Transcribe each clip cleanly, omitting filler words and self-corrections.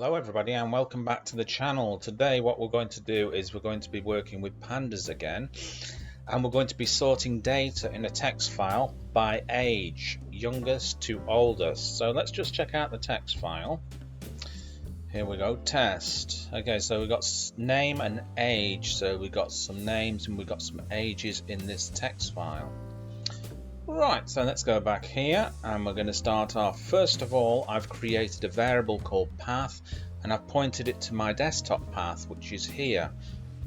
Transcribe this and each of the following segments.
Hello everybody and welcome back to the channel. Today what we're going to do is we're going to be working with pandas again, and we're going to be sorting data in a text file by age, youngest to oldest. So let's just check out the text file. Here we go, test. Okay, so we've got name and age, so we've got some names and we've got some ages in this text file. Right, so let's go back here and we're going to start off. First of all, I've created a variable called path and I've pointed it to my desktop path, which is here.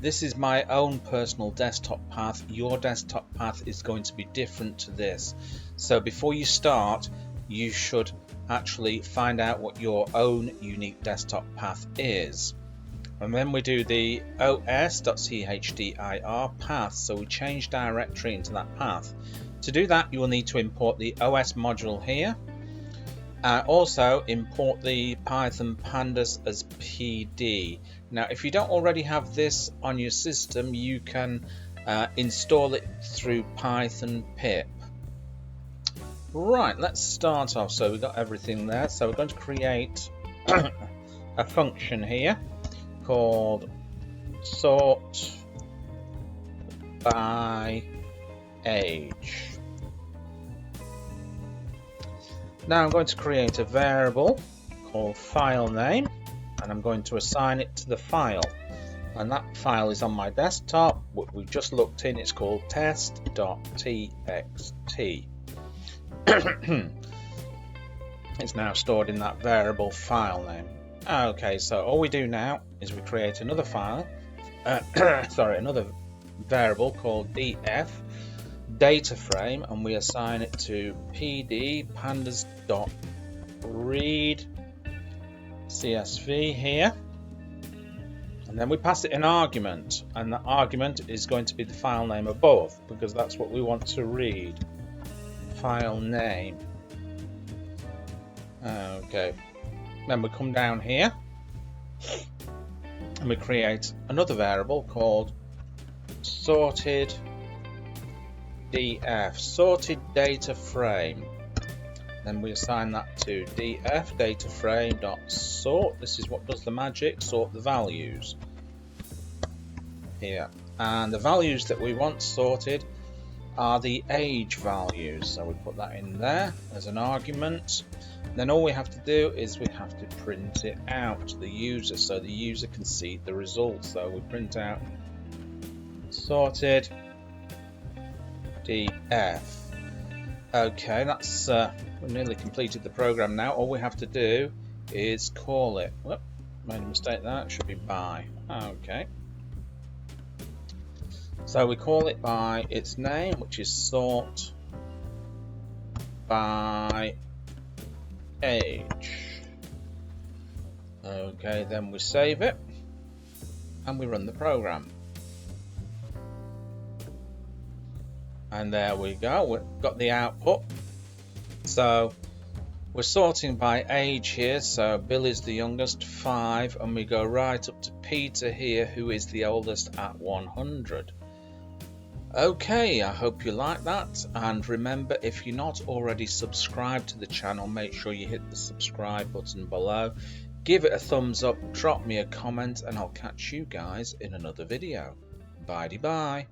This is my own personal desktop path. Your desktop path is going to be different to this. So before you start, you should actually find out what your own unique desktop path is. And then we do the os.chdir path, so we change directory into that path. To do that, you will need to import the OS module here. Also import the Python Pandas as PD. Now, if you don't already have this on your system, you can install it through Python pip. Right, let's start off. So we've got everything there. So we're going to create a function here called sort by age. Now I'm going to create a variable called file name and I'm going to assign it to the file, and that file is on my desktop. What we've just looked in, it's called test.txt. It's now stored in that variable file name. Okay, so all we do now is we create another file, another variable called df data frame, and we assign it to pd pandas.read csv here, and then we pass it an argument, and the argument is going to be the file name above because that's what we want to read, file name. Okay, then we come down here and we create another variable called sorted df, sorted data frame. Then we assign that to df data frame dot sort. This is what does the magic, sort the values here, and the values that we want sorted are the age values, so we put that in there as an argument. Then all we have to do is we have to print it out to the user so the user can see the results. So we print out sorted df. Okay, that's we've nearly completed the program now. All we have to do is call it. Whoop, made a mistake there. It should be by. Okay, so we call it by its name, which is sort by age. Okay, then we save it and we run the program. And there we go, we've got the output. So we're sorting by age here, so Bill is the youngest, 5, and we go right up to Peter here, who is the oldest at 100. Okay, I hope you like that, and remember, if you're not already subscribed to the channel, make sure you hit the subscribe button below, give it a thumbs up, drop me a comment, and I'll catch you guys in another video. Bye-bye.